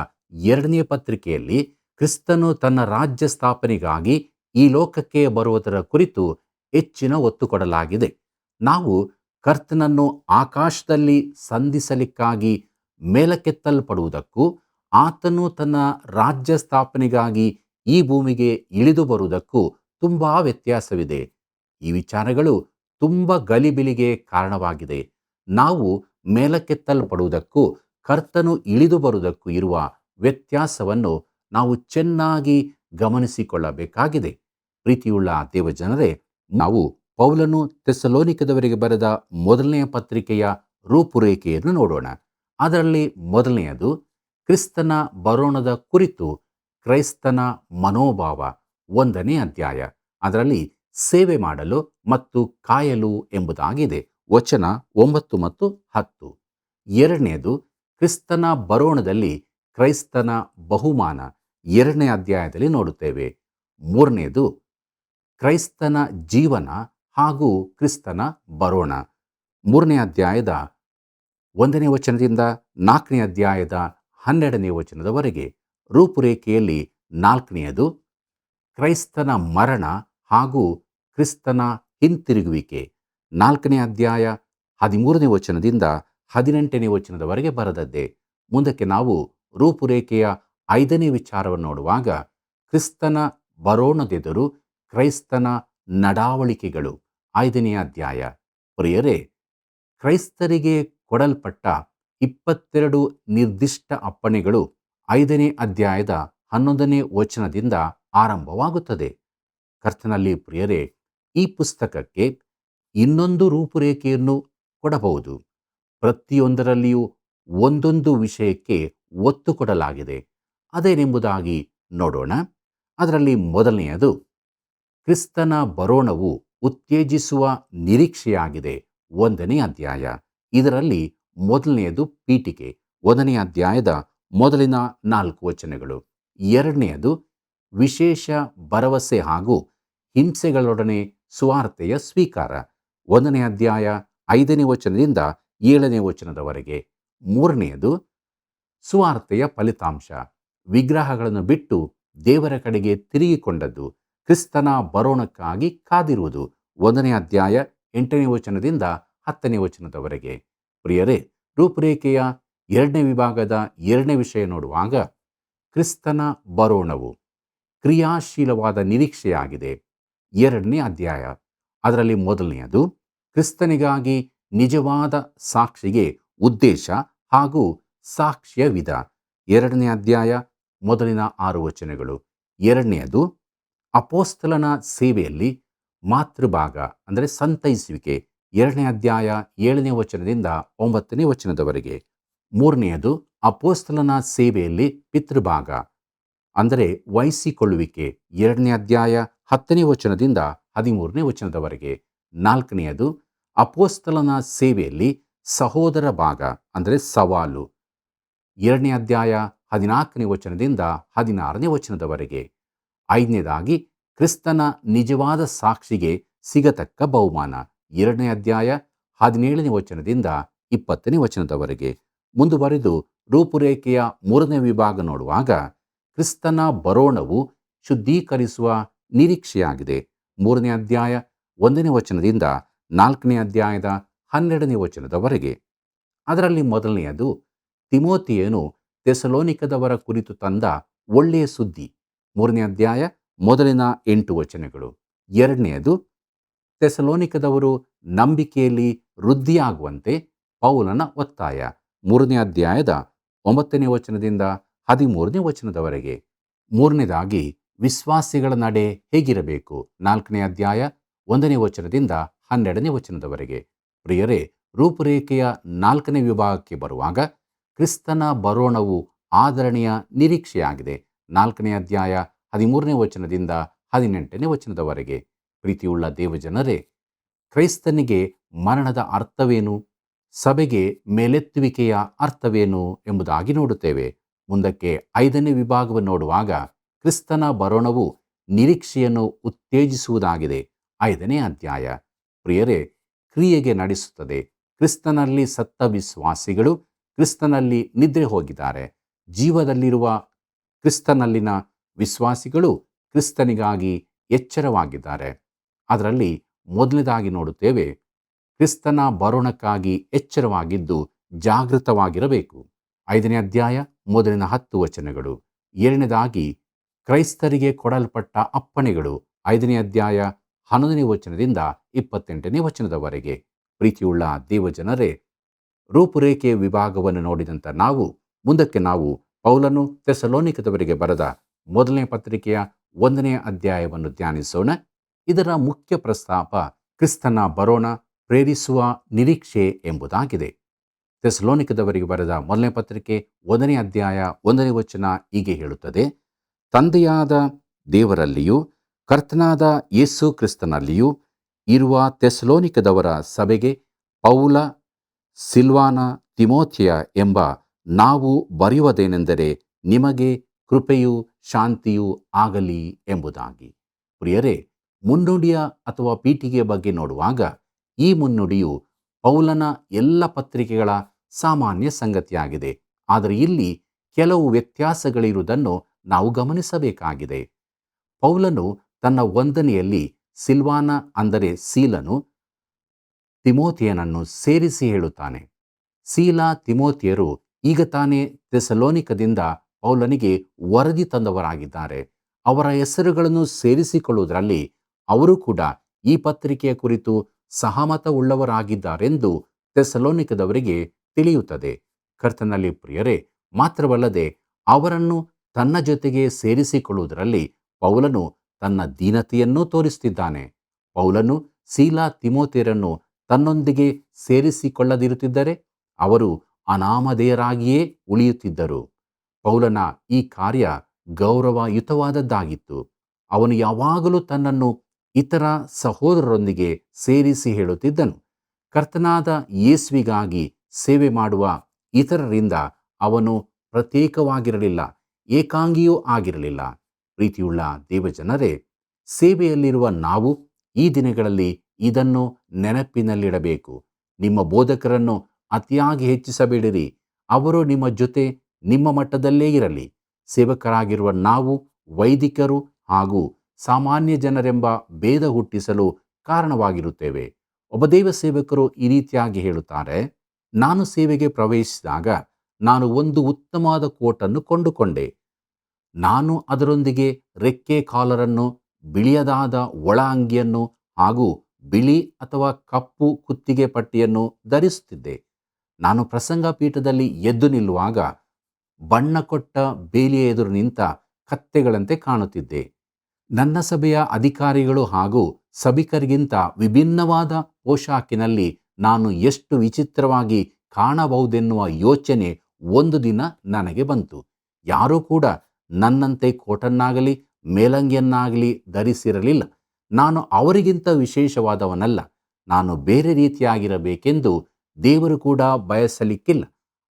2ನೇ ಪತ್ರಿಕೆಯಲ್ಲಿ ಕ್ರಿಸ್ತನು ತನ್ನ ರಾಜ್ಯ ಸ್ಥಾಪನೆಗಾಗಿ ಈ ಲೋಕಕ್ಕೆ ಬರುವುದರ ಕುರಿತು ಹೆಚ್ಚಿನ ಒತ್ತು ಕೊಡಲಾಗಿದೆ. ನಾವು ಕರ್ತನನ್ನು ಆಕಾಶದಲ್ಲಿ ಸಂಧಿಸಲಿಕ್ಕಾಗಿ ಮೇಲಕ್ಕೆತ್ತಲ್ಪಡುವುದಕ್ಕೂ ಆತನು ತನ್ನ ರಾಜ್ಯ ಸ್ಥಾಪನೆಗಾಗಿ ಈ ಭೂಮಿಗೆ ಇಳಿದು ಬರುವುದಕ್ಕೂ ತುಂಬಾ ವ್ಯತ್ಯಾಸವಿದೆ. ಈ ವಿಚಾರಗಳು ತುಂಬ ಗಲಿಬಿಲಿಗೆ ಕಾರಣವಾಗಿದೆ. ನಾವು ಮೇಲಕ್ಕೆತ್ತಲ್ಪಡುವುದಕ್ಕೂ ಕರ್ತನು ಇಳಿದು ಬರುವುದಕ್ಕೂ ಇರುವ ವ್ಯತ್ಯಾಸವನ್ನು ನಾವು ಚೆನ್ನಾಗಿ ಗಮನಿಸಿಕೊಳ್ಳಬೇಕಾಗಿದೆ. ಪ್ರೀತಿಯುಳ್ಳ ದೇವಜನರೇ, ನಾವು ಪೌಲನು ಥೆಸಲೋನಿಕದವರಿಗೆ ಬರೆದ ಮೊದಲನೆಯ ಪತ್ರಿಕೆಯ ರೂಪುರೇಖೆಯನ್ನು ನೋಡೋಣ. ಅದರಲ್ಲಿ ಮೊದಲನೆಯದು, ಕ್ರಿಸ್ತನ ಬರೋಣದ ಕುರಿತು ಕ್ರೈಸ್ತನ ಮನೋಭಾವ. 1ನೇ ಅಧ್ಯಾಯ. ಅದರಲ್ಲಿ ಸೇವೆ ಮಾಡಲು ಮತ್ತು ಕಾಯಲು ಎಂಬುದಾಗಿದೆ. ವಚನ 9 ಮತ್ತು 10. ಎರಡನೆಯದು, ಕ್ರಿಸ್ತನ ಬರೋಣದಲ್ಲಿ ಕ್ರೈಸ್ತನ ಬಹುಮಾನ. 2ನೇ ಅಧ್ಯಾಯದಲ್ಲಿ ನೋಡುತ್ತೇವೆ. ಮೂರನೆಯದು, ಕ್ರೈಸ್ತನ ಜೀವನ ಹಾಗೂ ಕ್ರಿಸ್ತನ ಬರೋಣ. 3ನೇ ಅಧ್ಯಾಯದ 1ನೇ ವಚನದಿಂದ 4ನೇ ಅಧ್ಯಾಯದ 12ನೇ ವಚನದವರೆಗೆ. ರೂಪುರೇಖೆಯಲ್ಲಿ 4ನೆಯದು, ಕ್ರೈಸ್ತನ ಮರಣ ಹಾಗೂ ಕ್ರಿಸ್ತನ ಹಿಂತಿರುಗುವಿಕೆ. 4ನೇ ಅಧ್ಯಾಯ 13ನೇ ವಚನದಿಂದ 18ನೇ ವಚನದವರೆಗೆ ಬರೆದದ್ದೇ. ಮುಂದಕ್ಕೆ ನಾವು ರೂಪುರೇಖೆಯ 5ನೇ ವಿಚಾರವನ್ನು ನೋಡುವಾಗ, ಕ್ರಿಸ್ತನ ಬರೋಣದೆದುರು ಕ್ರೈಸ್ತನ ನಡಾವಳಿಕೆಗಳು. 5ನೇ ಅಧ್ಯಾಯ. ಪ್ರಿಯರೇ, ಕ್ರೈಸ್ತರಿಗೆ ಕೊಡಲ್ಪಟ್ಟ 22 ನಿರ್ದಿಷ್ಟ ಅಪ್ಪಣೆಗಳು 5ನೇ ಅಧ್ಯಾಯದ 11ನೇ ವಚನದಿಂದ ಆರಂಭವಾಗುತ್ತದೆ. ಕರ್ತನಲ್ಲಿ ಪ್ರಿಯರೇ, ಈ ಪುಸ್ತಕಕ್ಕೆ ಇನ್ನೊಂದು ರೂಪುರೇಖೆಯನ್ನು ಕೊಡಬಹುದು. ಪ್ರತಿಯೊಂದರಲ್ಲಿಯೂ ಒಂದೊಂದು ವಿಷಯಕ್ಕೆ ಒತ್ತು ಕೊಡಲಾಗಿದೆ. ಅದೇನೆಂಬುದಾಗಿ ನೋಡೋಣ. ಅದರಲ್ಲಿ ಮೊದಲನೆಯದು, ಕ್ರಿಸ್ತನ ಬರೋಣವು ಉತ್ತೇಜಿಸುವ ನಿರೀಕ್ಷೆಯಾಗಿದೆ. 1ನೇ ಅಧ್ಯಾಯ. ಇದರಲ್ಲಿ ಮೊದಲನೆಯದು ಪೀಠಿಕೆ, 1ನೇ ಅಧ್ಯಾಯದ ಮೊದಲಿನ 4 ವಚನಗಳು. 2ನೇಯದು ವಿಶೇಷ ಭರವಸೆ ಹಾಗೂ ಹಿಂಸೆಗಳೊಡನೆ ಸುವಾರ್ತೆಯ ಸ್ವೀಕಾರ, 1ನೇ ಅಧ್ಯಾಯ 5ನೇ ವಚನದಿಂದ 7ನೇ ವಚನದವರೆಗೆ. 3ನೇಯದು ಸುವಾರ್ತೆಯ ಫಲಿತಾಂಶ, ವಿಗ್ರಹಗಳನ್ನು ಬಿಟ್ಟು ದೇವರ ಕಡೆಗೆ ತಿರುಗಿಕೊಂಡದ್ದು, ಕ್ರಿಸ್ತನ ಬರೋಣಕ್ಕಾಗಿ ಕಾದಿರುವುದು, 1ನೇ ಅಧ್ಯಾಯ 8ನೇ ವಚನದಿಂದ 10ನೇ ವಚನದವರೆಗೆ. ಪ್ರಿಯರೇ, ರೂಪುರೇಖೆಯ 2ನೇ ವಿಭಾಗದ 2ನೇ ವಿಷಯ ನೋಡುವಾಗ, ಕ್ರಿಸ್ತನ ಬರೋಣವು ಕ್ರಿಯಾಶೀಲವಾದ ನಿರೀಕ್ಷೆಯಾಗಿದೆ. 2ನೇ ಅಧ್ಯಾಯ. ಅದರಲ್ಲಿ ಮೊದಲನೆಯದು ಕ್ರಿಸ್ತನಿಗಾಗಿ ನಿಜವಾದ ಸಾಕ್ಷಿಗೆ ಉದ್ದೇಶ ಹಾಗೂ ಸಾಕ್ಷ್ಯ ವಿಧ, 2ನೇ ಅಧ್ಯಾಯ ಮೊದಲಿನ 6 ವಚನಗಳು. 2ನೇಯದು ಅಪೋಸ್ತಲನ ಸೇವೆಯಲ್ಲಿ ಮಾತೃಭಾಗ ಅಂದರೆ ಸಂತೈಸುವಿಕೆ, 2ನೇ ಅಧ್ಯಾಯ 7ನೇ ವಚನದಿಂದ 9ನೇ ವಚನದವರೆಗೆ. 3ನೇಯದು ಅಪೋಸ್ತಲನ ಸೇವೆಯಲ್ಲಿ ಪಿತೃಭಾಗ ಅಂದರೆ ವಹಿಸಿಕೊಳ್ಳುವಿಕೆ, 2ನೇ ಅಧ್ಯಾಯ 10ನೇ ವಚನದಿಂದ 13ನೇ ವಚನದವರೆಗೆ. 4ನೇಯದು ಅಪೋಸ್ತಲನ ಸೇವೆಯಲ್ಲಿ ಸಹೋದರ ಭಾಗ ಅಂದರೆ ಸವಾಲು, 2ನೇ ಅಧ್ಯಾಯ 14ನೇ ವಚನದಿಂದ 16ನೇ ವಚನದವರೆಗೆ. 5ನೇದಾಗಿ ಕ್ರಿಸ್ತನ ನಿಜವಾದ ಸಾಕ್ಷಿಗೆ ಸಿಗತಕ್ಕ ಬಹುಮಾನ, 2ನೇ ಅಧ್ಯಾಯ 17ನೇ ವಚನದಿಂದ 20ನೇ ವಚನದವರೆಗೆ. ಮುಂದುವರೆದು ರೂಪುರೇಖೆಯ 3ನೇ ವಿಭಾಗ ನೋಡುವಾಗ, ಕ್ರಿಸ್ತನ ಬರೋಣವು ಶುದ್ಧೀಕರಿಸುವ ನಿರೀಕ್ಷೆಯಾಗಿದೆ, 3ನೇ ಅಧ್ಯಾಯ 1ನೇ ವಚನದಿಂದ 4ನೇ ಅಧ್ಯಾಯದ 12ನೇ ವಚನದವರೆಗೆ. ಅದರಲ್ಲಿ ಮೊದಲನೆಯದು ತಿಮೋಥಿಯನು ಥೆಸಲೋನಿಕದವರ ಕುರಿತು ತಂದ ಒಳ್ಳೆಯ ಸುದ್ದಿ, 3ನೇ ಅಧ್ಯಾಯ ಮೊದಲಿನ 8 ವಚನಗಳು. 2ನೇಯದು ಥೆಸಲೋನಿಕದವರು ನಂಬಿಕೆಯಲ್ಲಿ ವೃದ್ಧಿಯಾಗುವಂತೆ ಪೌಲನ ಒತ್ತಾಯ, 3ನೇ ಅಧ್ಯಾಯದ 9ನೇ ವಚನದಿಂದ 13ನೇ ವಚನದವರೆಗೆ. 3ನೇದಾಗಿ ವಿಶ್ವಾಸಿಗಳ ನಡೆ ಹೇಗಿರಬೇಕು, 4ನೇ ಅಧ್ಯಾಯ 1ನೇ ವಚನದಿಂದ 12ನೇ ವಚನದವರೆಗೆ. ಪ್ರಿಯರೇ, ರೂಪುರೇಖೆಯ 4ನೇ ವಿಭಾಗಕ್ಕೆ ಬರುವಾಗ, ಕ್ರಿಸ್ತನ ಬರೋಣವು ಆದರಣೆಯ ನಿರೀಕ್ಷೆಯಾಗಿದೆ, 4ನೇ ಅಧ್ಯಾಯ 13ನೇ ವಚನದಿಂದ 18ನೇ ವಚನದವರೆಗೆ. ಪ್ರೀತಿಯುಳ್ಳ ದೇವಜನರೇ, ಕ್ರೈಸ್ತನಿಗೆ ಮರಣದ ಅರ್ಥವೇನು, ಸಭೆಗೆ ಮೇಲೆತ್ತುವಿಕೆಯ ಅರ್ಥವೇನು ಎಂಬುದಾಗಿ ನೋಡುತ್ತೇವೆ. ಮುಂದಕ್ಕೆ 5ನೇ ವಿಭಾಗವನ್ನು ನೋಡುವಾಗ, ಕ್ರಿಸ್ತನ ಬರೋಣವು ನಿರೀಕ್ಷೆಯನ್ನು ಉತ್ತೇಜಿಸುವುದಾಗಿದೆ, 5ನೇ ಅಧ್ಯಾಯ. ಪ್ರಿಯರೇ, ಕ್ರಿಯೆಗೆ ನಡೆಸುತ್ತದೆ. ಕ್ರಿಸ್ತನಲ್ಲಿ ಸತ್ತ ವಿಶ್ವಾಸಿಗಳು ಕ್ರಿಸ್ತನಲ್ಲಿ ನಿದ್ರೆ ಹೋಗಿದ್ದಾರೆ. ಜೀವದಲ್ಲಿರುವ ಕ್ರಿಸ್ತನಲ್ಲಿನ ವಿಶ್ವಾಸಿಗಳು ಕ್ರಿಸ್ತನಿಗಾಗಿ ಎಚ್ಚರವಾಗಿದ್ದಾರೆ. ಅದರಲ್ಲಿ ಮೊದಲನೇದಾಗಿ ನೋಡುತ್ತೇವೆ, ಕ್ರಿಸ್ತನ ಬರೋಣಕ್ಕಾಗಿ ಎಚ್ಚರವಾಗಿದ್ದು ಜಾಗೃತವಾಗಿರಬೇಕು, 5ನೇ ಅಧ್ಯಾಯ ಮೊದಲಿನ 10 ವಚನಗಳು. 7ನೇದಾಗಿ ಕ್ರೈಸ್ತರಿಗೆ ಕೊಡಲ್ಪಟ್ಟ ಅಪ್ಪಣೆಗಳು, 5ನೇ ಅಧ್ಯಾಯ 11ನೇ ವಚನದಿಂದ 28ನೇ ವಚನದವರೆಗೆ. ಪ್ರೀತಿಯುಳ್ಳ ದೇವಜನರೇ, ರೂಪುರೇಖೆ ವಿಭಾಗವನ್ನು ನೋಡಿದಂಥ ಮುಂದಕ್ಕೆ ನಾವು ಪೌಲನು ಥೆಸಲೋನಿಕದವರಿಗೆ ಬರೆದ ಮೊದಲನೇ ಪತ್ರಿಕೆಯ 1ನೇ ಅಧ್ಯಾಯವನ್ನು ಧ್ಯಾನಿಸೋಣ. ಇದರ ಮುಖ್ಯ ಪ್ರಸ್ತಾಪ ಕ್ರಿಸ್ತನ ಬರೋಣ ಪ್ರೇರಿಸುವ ನಿರೀಕ್ಷೆ ಎಂಬುದಾಗಿದೆ. ಥೆಸಲೋನಿಕದವರಿಗೆ ಬರೆದ ಮೊದಲನೇ ಪತ್ರಿಕೆ 1ನೇ ಅಧ್ಯಾಯ 1ನೇ ವಚನ ಹೀಗೆ ಹೇಳುತ್ತದೆ: ತಂದೆಯಾದ ದೇವರಲ್ಲಿಯೂ ಕರ್ತನಾದ ಯೇಸು ಕ್ರಿಸ್ತನಲ್ಲಿಯೂ ಇರುವ ಥೆಸಲೋನಿಕದವರ ಸಭೆಗೆ ಪೌಲ, ಸಿಲ್ವಾನ, ತಿಮೋಥೆಯ ಎಂಬ ನಾವು ಬರೆಯುವುದೇನೆಂದರೆ, ನಿಮಗೆ ಕೃಪೆಯೂ ಶಾಂತಿಯೂ ಆಗಲಿ ಎಂಬುದಾಗಿ. ಪ್ರಿಯರೇ, ಮುನ್ನುಡಿಯ ಅಥವಾ ಪೀಠಿಗೆಯ ಬಗ್ಗೆ ನೋಡುವಾಗ, ಈ ಮುನ್ನುಡಿಯು ಪೌಲನ ಎಲ್ಲ ಪತ್ರಿಕೆಗಳ ಸಾಮಾನ್ಯ ಸಂಗತಿಯಾಗಿದೆ. ಆದರೆ ಇಲ್ಲಿ ಕೆಲವು ವ್ಯತ್ಯಾಸಗಳಿರುವುದನ್ನು ನಾವು ಗಮನಿಸಬೇಕಾಗಿದೆ. ಪೌಲನು ತನ್ನ ವಂದನೆಯಲ್ಲಿ ಸಿಲ್ವಾನ ಅಂದರೆ ಸೀಲನು, ತಿಮೋಥೆಯನನ್ನು ಸೇರಿಸಿ ಹೇಳುತ್ತಾನೆ. ಸೀಲ, ತಿಮೋಥೆಯರು ಈಗ ತಾನೇ ಥೆಸಲೋನಿಕದಿಂದ ಪೌಲನಿಗೆ ವರದಿ ತಂದವರಾಗಿದ್ದಾರೆ. ಅವರ ಹೆಸರುಗಳನ್ನು ಸೇರಿಸಿಕೊಳ್ಳುವುದರಲ್ಲಿ ಅವರು ಕೂಡ ಈ ಪತ್ರಿಕೆಯ ಕುರಿತು ಸಹಮತವುಳ್ಳವರಾಗಿದ್ದಾರೆಂದು ಥೆಸಲೋನಿಕದವರಿಗೆ ತಿಳಿಯುತ್ತದೆ. ಕರ್ತನಲ್ಲಿ ಪ್ರಿಯರೇ, ಮಾತ್ರವಲ್ಲದೆ ಅವರನ್ನು ತನ್ನ ಜೊತೆಗೆ ಸೇರಿಸಿಕೊಳ್ಳುವುದರಲ್ಲಿ ಪೌಲನು ತನ್ನ ದೀನತೆಯನ್ನೂ ತೋರಿಸುತ್ತಿದ್ದಾನೆ. ಪೌಲನು ಸೀಲ, ತಿಮೋಥೆಯರನ್ನು ತನ್ನೊಂದಿಗೆ ಸೇರಿಸಿಕೊಳ್ಳದಿರುತ್ತಿದ್ದರೆ ಅವರು ಅನಾಮಧೇಯರಾಗಿಯೇ ಉಳಿಯುತ್ತಿದ್ದರು. ಪೌಲನ ಈ ಕಾರ್ಯ ಗೌರವಯುತವಾದದ್ದಾಗಿತ್ತು. ಅವನು ಯಾವಾಗಲೂ ತನ್ನನ್ನು ಇತರ ಸಹೋದರರೊಂದಿಗೆ ಸೇರಿಸಿ ಹೇಳುತ್ತಿದ್ದನು. ಕರ್ತನಾದ ಯೇಸುವಿಗಾಗಿ ಸೇವೆ ಮಾಡುವ ಇತರರಿಂದ ಅವನು ಪ್ರತ್ಯೇಕವಾಗಿರಲಿಲ್ಲ, ಏಕಾಂಗಿಯೂ ಆಗಿರಲಿಲ್ಲ. ಪ್ರೀತಿಯುಳ್ಳ ದೇವಜನರೇ, ಸೇವೆಯಲ್ಲಿರುವ ನಾವು ಈ ದಿನಗಳಲ್ಲಿ ಇದನ್ನು ನೆನಪಿನಲ್ಲಿಡಬೇಕು. ನಿಮ್ಮ ಬೋಧಕರನ್ನು ಅತಿಯಾಗಿ ಹೆಚ್ಚಿಸಬೇಡಿರಿ. ಅವರು ನಿಮ್ಮ ಜೊತೆ ನಿಮ್ಮ ಮಟ್ಟದಲ್ಲೇ ಇರಲಿ. ಸೇವಕರಾಗಿರುವ ನಾವು ವೈದಿಕರು ಹಾಗೂ ಸಾಮಾನ್ಯ ಜನರೆಂಬ ಭೇದ ಹುಟ್ಟಿಸಲು ಕಾರಣವಾಗಿರುತ್ತೇವೆ. ಒಬ್ಬ ದೇವ ಸೇವಕರು ಈ ರೀತಿಯಾಗಿ ಹೇಳುತ್ತಾರೆ, ನಾನು ಸೇವೆಗೆ ಪ್ರವೇಶಿಸಿದಾಗ ನಾನು ಒಂದು ಉತ್ತಮವಾದ ಕೋಟನ್ನು ಕೊಂಡುಕೊಂಡೆ. ನಾನು ಅದರೊಂದಿಗೆ ರೆಕ್ಕೆ ಕಾಲರನ್ನು, ಬಿಳಿಯದಾದ ಒಳ ಅಂಗಿಯನ್ನು ಹಾಗೂ ಬಿಳಿ ಅಥವಾ ಕಪ್ಪು ಕುತ್ತಿಗೆ ಪಟ್ಟಿಯನ್ನು ಧರಿಸುತ್ತಿದ್ದೆ. ನಾನು ಪ್ರಸಂಗ ಪೀಠದಲ್ಲಿ ಎದ್ದು ನಿಲ್ಲುವಾಗ ಬಣ್ಣ ಕೊಟ್ಟ ಬೇಲಿಯ ಎದುರು ನಿಂತ ಕತ್ತೆಗಳಂತೆ ಕಾಣುತ್ತಿದ್ದೆ. ನನ್ನ ಸಭೆಯ ಅಧಿಕಾರಿಗಳು ಹಾಗೂ ಸಭಿಕರಿಗಿಂತ ವಿಭಿನ್ನವಾದ ಪೋಷಾಕಿನಲ್ಲಿ ನಾನು ಎಷ್ಟು ವಿಚಿತ್ರವಾಗಿ ಕಾಣಬಹುದೆನ್ನುವ ಯೋಚನೆ ಒಂದು ದಿನ ನನಗೆ ಬಂತು. ಯಾರೂ ಕೂಡ ನನ್ನಂತೆ ಕೋಟನ್ನಾಗಲಿ ಮೇಲಂಗಿಯನ್ನಾಗಲಿ ಧರಿಸಿರಲಿಲ್ಲ. ನಾನು ಅವರಿಗಿಂತ ವಿಶೇಷವಾದವನಲ್ಲ. ನಾನು ಬೇರೆ ರೀತಿಯಾಗಿರಬೇಕೆಂದು ದೇವರು ಕೂಡ ಬಯಸಲಿಕ್ಕಿಲ್ಲ.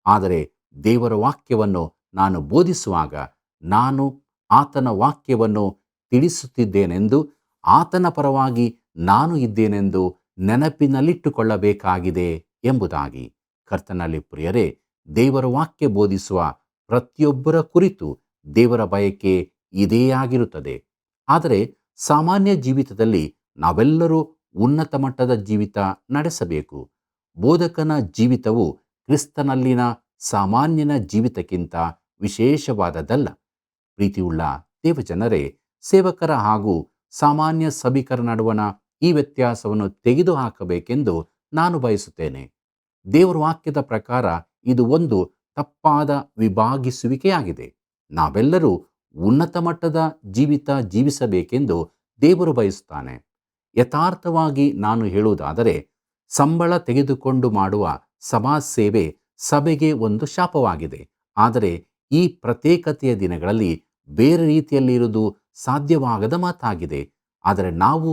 ಆದರೆ ದೇವರ ವಾಕ್ಯವನ್ನು ನಾನು ಬೋಧಿಸುವಾಗ ನಾನು ಆತನ ವಾಕ್ಯವನ್ನು ತಿಳಿಸುತ್ತಿದ್ದೇನೆಂದು, ಆತನ ಪರವಾಗಿ ನಾನು ಇದ್ದೇನೆಂದು ನೆನಪಿನಲ್ಲಿಟ್ಟುಕೊಳ್ಳಬೇಕಾಗಿದೆ ಎಂಬುದಾಗಿ. ಕರ್ತನಲ್ಲಿ ಪ್ರಿಯರೇ, ದೇವರ ವಾಕ್ಯ ಬೋಧಿಸುವ ಪ್ರತಿಯೊಬ್ಬರ ಕುರಿತು ದೇವರ ಬಯಕೆ ಇದೇ ಆಗಿರುತ್ತದೆ. ಆದರೆ ಸಾಮಾನ್ಯ ಜೀವಿತದಲ್ಲಿ ನಾವೆಲ್ಲರೂ ಉನ್ನತ ಮಟ್ಟದ ಜೀವಿತ ನಡೆಸಬೇಕು. ಬೋಧಕನ ಜೀವಿತವು ಕ್ರಿಸ್ತನಲ್ಲಿನ ಸಾಮಾನ್ಯನ ಜೀವಿತಕ್ಕಿಂತ ವಿಶೇಷವಾದದ್ದಲ್ಲ. ಪ್ರೀತಿಯುಳ್ಳ ದೇವಜನರೇ, ಸೇವಕರ ಹಾಗೂ ಸಾಮಾನ್ಯ ಸಭಿಕರ ನಡುವಣ ಈ ವ್ಯತ್ಯಾಸವನ್ನು ತೆಗೆದುಹಾಕಬೇಕೆಂದು ನಾನು ಬಯಸುತ್ತೇನೆ. ದೇವರ ವಾಕ್ಯದ ಪ್ರಕಾರ ಇದು ಒಂದು ತಪ್ಪಾದ ವಿಭಾಗಿಸುವಿಕೆಯಾಗಿದೆ. ನಾವೆಲ್ಲರೂ ಉನ್ನತ ಮಟ್ಟದ ಜೀವಿತ ಜೀವಿಸಬೇಕೆಂದು ದೇವರು ಬಯಸುತ್ತಾನೆ. ಯಥಾರ್ಥವಾಗಿ ನಾನು ಹೇಳುವುದಾದರೆ, ಸಂಬಳ ತೆಗೆದುಕೊಂಡು ಮಾಡುವ ಸಭಾ ಸೇವೆ ಸಭೆಗೆ ಒಂದು ಶಾಪವಾಗಿದೆ. ಆದರೆ ಈ ಪ್ರತ್ಯೇಕತೆಯ ದಿನಗಳಲ್ಲಿ ಬೇರೆ ರೀತಿಯಲ್ಲಿ ಇರುವುದು ಸಾಧ್ಯವಾಗದ ಮಾತಾಗಿದೆ. ಆದರೆ ನಾವು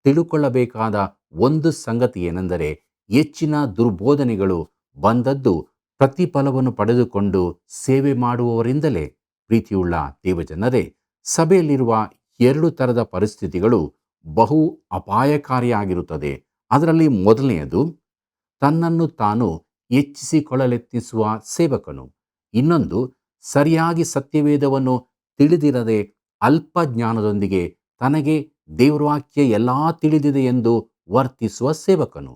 ತಿಳುಕೊಳ್ಳಬೇಕಾದ ಒಂದು ಸಂಗತಿ ಏನೆಂದರೆ, ಹೆಚ್ಚಿನ ದುರ್ಬೋಧನೆಗಳು ಬಂದದ್ದು ಪ್ರತಿಫಲವನ್ನು ಪಡೆದುಕೊಂಡು ಸೇವೆ ಮಾಡುವವರಿಂದಲೇ. ಪ್ರೀತಿಯುಳ್ಳ ದೇವಜನರೇ, ಸಭೆಯಲ್ಲಿರುವ ಎರಡು ಥರದ ಪರಿಸ್ಥಿತಿಗಳು ಬಹು ಅಪಾಯಕಾರಿಯಾಗಿರುತ್ತದೆ. ಅದರಲ್ಲಿ ಮೊದಲನೆಯದು ತನ್ನನ್ನು ತಾನು ಹೆಚ್ಚಿಸಿಕೊಳ್ಳಲೆತ್ನಿಸುವ ಸೇವಕನು. ಇನ್ನೊಂದು ಸರಿಯಾಗಿ ಸತ್ಯವೇದವನ್ನು ತಿಳಿದಿರದೆ ಅಲ್ಪ ಜ್ಞಾನದೊಂದಿಗೆ ತನಗೆ ದೇವರ ವಾಕ್ಯ ಎಲ್ಲ ತಿಳಿದಿದೆ ಎಂದು ವರ್ತಿಸುವ ಸೇವಕನು.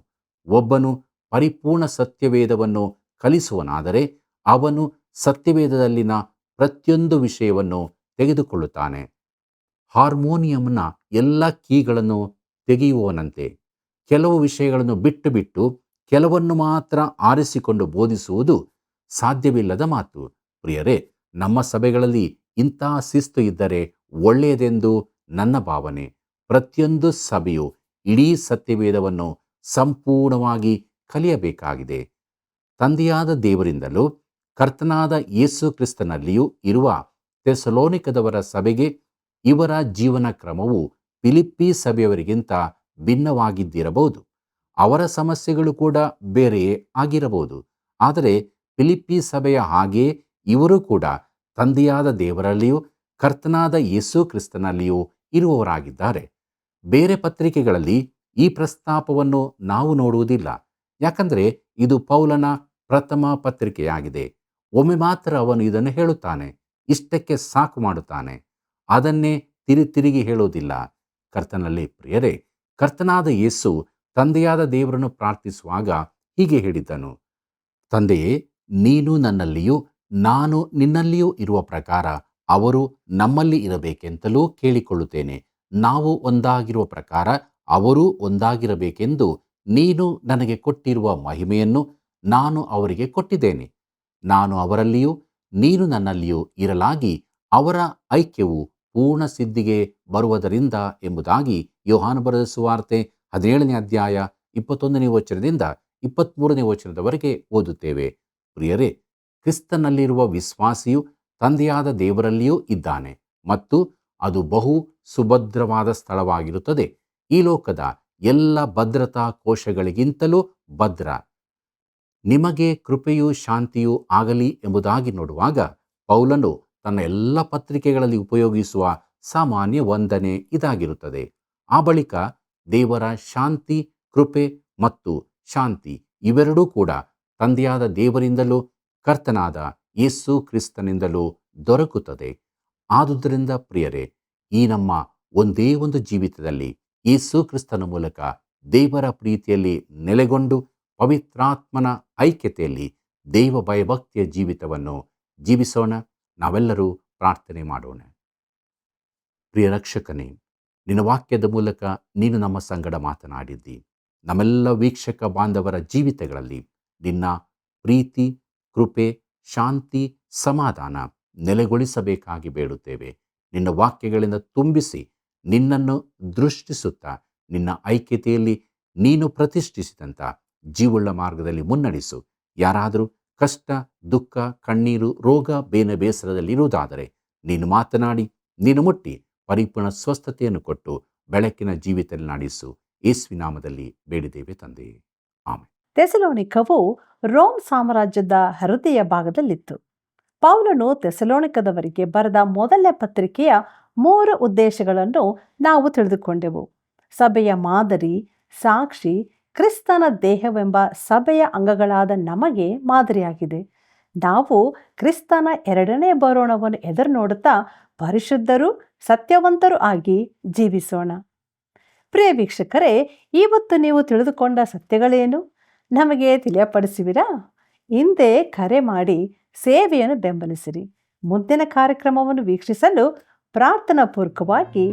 ಒಬ್ಬನು ಪರಿಪೂರ್ಣ ಸತ್ಯವೇದವನ್ನು ಕಲಿಸುವನಾದರೆ ಅವನು ಸತ್ಯವೇದದಲ್ಲಿನ ಪ್ರತಿಯೊಂದು ವಿಷಯವನ್ನು ತೆಗೆದುಕೊಳ್ಳುತ್ತಾನೆ. ಹಾರ್ಮೋನಿಯಂನ ಎಲ್ಲ ಕೀಗಳನ್ನು ತೆಗೆಯುವವನಂತೆ ಕೆಲವು ವಿಷಯಗಳನ್ನು ಬಿಟ್ಟು ಬಿಟ್ಟು ಕೆಲವನ್ನು ಮಾತ್ರ ಆರಿಸಿಕೊಂಡು ಬೋಧಿಸುವುದು ಸಾಧ್ಯವಿಲ್ಲದ ಮಾತು. ಪ್ರಿಯರೇ, ನಮ್ಮ ಸಭೆಗಳಲ್ಲಿ ಇಂತಹ ಶಿಸ್ತು ಇದ್ದರೆ ಒಳ್ಳೆಯದೆಂದು ನನ್ನ ಭಾವನೆ. ಪ್ರತಿಯೊಂದು ಸಭೆಯು ಇಡೀ ಸತ್ಯವೇದವನ್ನು ಸಂಪೂರ್ಣವಾಗಿ ಕಲಿಯಬೇಕಾಗಿದೆ. ತಂದೆಯಾದ ದೇವರಿಂದಲೂ ಕರ್ತನಾದ ಯೇಸು ಕ್ರಿಸ್ತನಲ್ಲಿಯೂ ಇರುವ ಥೆಸಲೋನಿಕದವರ ಸಭೆಗೆ ಇವರ ಜೀವನ ಕ್ರಮವು ಫಿಲಿಪ್ಪಿ ಸಭೆಯವರಿಗಿಂತ ಭಿನ್ನವಾಗಿದ್ದಿರಬಹುದು. ಅವರ ಸಮಸ್ಯೆಗಳು ಕೂಡ ಬೇರೆಯೇ ಆಗಿರಬಹುದು. ಆದರೆ ಫಿಲಿಪ್ಪಿ ಸಭೆಯ ಹಾಗೆಯೇ ಇವರು ಕೂಡ ತಂದೆಯಾದ ದೇವರಲ್ಲಿಯೂ ಕರ್ತನಾದ ಯೇಸು ಕ್ರಿಸ್ತನಲ್ಲಿಯೂ ಇರುವವರಾಗಿದ್ದಾರೆ. ಬೇರೆ ಪತ್ರಿಕೆಗಳಲ್ಲಿ ಈ ಪ್ರಸ್ತಾಪವನ್ನು ನಾವು ನೋಡುವುದಿಲ್ಲ. ಯಾಕಂದರೆ ಇದು ಪೌಲನ ಪ್ರಥಮ ಪತ್ರಿಕೆಯಾಗಿದೆ. ಒಮ್ಮೆ ಮಾತ್ರ ಅವನು ಇದನ್ನು ಹೇಳುತ್ತಾನೆ, ಇಷ್ಟಕ್ಕೆ ಸಾಕು ಮಾಡುತ್ತಾನೆ. ಅದನ್ನೇ ತಿರುಗಿ ಹೇಳುವುದಿಲ್ಲ. ಕರ್ತನಲ್ಲಿ ಪ್ರಿಯರೇ, ಕರ್ತನಾದ ಯೇಸು ತಂದೆಯಾದ ದೇವರನ್ನು ಪ್ರಾರ್ಥಿಸುವಾಗ ಹೀಗೆ ಹೇಳಿದ್ದನು, ತಂದೆಯೇ, ನೀನು ನನ್ನಲ್ಲಿಯೂ ನಾನು ನಿನ್ನಲ್ಲಿಯೂ ಇರುವ ಪ್ರಕಾರ ಅವರು ನಮ್ಮಲ್ಲಿ ಇರಬೇಕೆಂತಲೂ ಕೇಳಿಕೊಳ್ಳುತ್ತೇನೆ. ನಾವು ಒಂದಾಗಿರುವ ಪ್ರಕಾರ ಅವರೂ ಒಂದಾಗಿರಬೇಕೆಂದು ನೀನು ನನಗೆ ಕೊಟ್ಟಿರುವ ಮಹಿಮೆಯನ್ನು ನಾನು ಅವರಿಗೆ ಕೊಟ್ಟಿದ್ದೇನೆ. ನಾನು ಅವರಲ್ಲಿಯೂ ನೀನು ನನ್ನಲ್ಲಿಯೂ ಇರಲಾಗಿ ಅವರ ಐಕ್ಯವು ಪೂರ್ಣ ಸಿದ್ಧಿಗೆ ಬರುವುದರಿಂದ ಎಂಬುದಾಗಿ ಯೋಹಾನ ಬರೆದ ಸುವಾರ್ತೆ 17ನೇ ಅಧ್ಯಾಯ 21ನೇ ವಚನದಿಂದ 23ನೇ ವಚನದವರೆಗೆ ಓದುತ್ತೇವೆ. ಪ್ರಿಯರೇ, ಕ್ರಿಸ್ತನಲ್ಲಿರುವ ವಿಶ್ವಾಸಿಯು ತಂದೆಯಾದ ದೇವರಲ್ಲಿಯೂ ಇದ್ದಾನೆ ಮತ್ತು ಅದು ಬಹು ಸುಭದ್ರವಾದ ಸ್ಥಳವಾಗಿರುತ್ತದೆ. ಈ ಲೋಕದ ಎಲ್ಲ ಭದ್ರತಾ ಕೋಶಗಳಿಗಿಂತಲೂ ಭದ್ರ. ನಿಮಗೆ ಕೃಪೆಯೂ ಶಾಂತಿಯೂ ಆಗಲಿ ಎಂಬುದಾಗಿ ನೋಡುವಾಗ ಪೌಲನು ತನ್ನ ಎಲ್ಲ ಪತ್ರಿಕೆಗಳಲ್ಲಿ ಉಪಯೋಗಿಸುವ ಸಾಮಾನ್ಯ ವಂದನೆ ಇದಾಗಿರುತ್ತದೆ. ಆ ಬಳಿಕ ದೇವರ ಶಾಂತಿ, ಕೃಪೆ ಮತ್ತು ಶಾಂತಿ ಇವೆರಡೂ ಕೂಡ ತಂದೆಯಾದ ದೇವರಿಂದಲೂ ಕರ್ತನಾದ ಯೇಸು ಕ್ರಿಸ್ತನಿಂದಲೂ ದೊರಕುತ್ತದೆ. ಆದುದರಿಂದ ಪ್ರಿಯರೇ, ಈ ನಮ್ಮ ಒಂದೇ ಒಂದು ಜೀವಿತದಲ್ಲಿ ಯೇಸು ಕ್ರಿಸ್ತನ ಮೂಲಕ ದೇವರ ಪ್ರೀತಿಯಲ್ಲಿ ನೆಲೆಗೊಂಡು ಪವಿತ್ರಾತ್ಮನ ಐಕ್ಯತೆಯಲ್ಲಿ ದೈವ ಭಯಭಕ್ತಿಯ ಜೀವಿತವನ್ನು ಜೀವಿಸೋಣ. ನಾವೆಲ್ಲರೂ ಪ್ರಾರ್ಥನೆ ಮಾಡೋಣ. ಪ್ರಿಯ ರಕ್ಷಕನೇ, ನಿನ್ನ ವಾಕ್ಯದ ಮೂಲಕ ನೀನು ನಮ್ಮ ಸಂಗಡ ಮಾತನಾಡಿದ್ದಿ. ನಮ್ಮೆಲ್ಲ ವೀಕ್ಷಕ ಬಾಂಧವರ ಜೀವಿತಗಳಲ್ಲಿ ನಿನ್ನ ಪ್ರೀತಿ, ಕೃಪೆ, ಶಾಂತಿ, ಸಮಾಧಾನ ನೆಲೆಗೊಳಿಸಬೇಕಾಗಿ ಬೇಡುತ್ತೇವೆ. ನಿನ್ನ ವಾಕ್ಯಗಳಿಂದ ತುಂಬಿಸಿ ನಿನ್ನನ್ನು ದೃಷ್ಟಿಸುತ್ತಾ ನಿನ್ನ ಐಕ್ಯತೆಯಲ್ಲಿ ನೀನು ಪ್ರತಿಷ್ಠಿಸಿದಂಥ ಜೀವುಳ್ಳ ಮಾರ್ಗದಲ್ಲಿ ಮುನ್ನಡೆಸು. ಯಾರಾದರೂ ಕಷ್ಟ, ದುಃಖ, ಕಣ್ಣೀರು, ರೋಗ, ಬೇನೆ ಬೇಸರದಲ್ಲಿರುವುದಾದರೆ ನೀನು ಮಾತನಾಡಿ, ನೀನು ಮುಟ್ಟಿ ಪರಿಪೂರ್ಣ ಸ್ವಸ್ಥತೆಯನ್ನು ಕೊಟ್ಟು ಬೆಳಕಿನ ಜೀವಿತದಲ್ಲಿ ನಡೆಸು. ಯೇಸುವಿನ ನಾಮದಲ್ಲಿ ಬೇಡಿದ್ದೇವೆ ತಂದೆ, ಆಮೆನ್. ಥೆಸಲೋನಿಕವು ರೋಮ್ ಸಾಮ್ರಾಜ್ಯದ ಹೃದಯ ಭಾಗದಲ್ಲಿತ್ತು. ಪೌಲನು ಥೆಸಲೋನಿಕದವರಿಗೆ ಬರೆದ ಮೊದಲ ಪತ್ರಿಕೆಯ 3 ಉದ್ದೇಶಗಳನ್ನು ನಾವು ತಿಳಿದುಕೊಂಡೆವು. ಸಭೆಯ ಮಾದರಿ, ಸಾಕ್ಷಿ, ಕ್ರಿಸ್ತನ ದೇಹವೆಂಬ ಸಭೆಯ ಅಂಗಗಳಾದ ನಮಗೆ ಮಾದರಿಯಾಗಿದೆ. ನಾವು ಕ್ರಿಸ್ತನ 2ನೇ ಬರೋಣವನ್ನು ಎದುರು ನೋಡುತ್ತಾ ಪರಿಶುದ್ಧರು, ಸತ್ಯವಂತರು ಆಗಿ ಜೀವಿಸೋಣ. ಪ್ರಿಯ ವೀಕ್ಷಕರೇ, ಇವತ್ತು ನೀವು ತಿಳಿದುಕೊಂಡ ಸತ್ಯಗಳೇನು? ನಮಗೆ ತಿಳಿಯಪಡಿಸುವಿರಾ? ಹಿಂದೆ ಕರೆ ಮಾಡಿ ಸೇವೆಯನ್ನು ಬೆಂಬಲಿಸಿರಿ. ಮುಂದಿನ ಕಾರ್ಯಕ್ರಮವನ್ನು ವೀಕ್ಷಿಸಲು ಪ್ರಾರ್ಥನಾ ಪೂರ್ವಕವಾಗಿ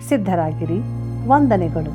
ಸಿದ್ಧರಾಗಿರಿ. ವಂದನೆಗಳು.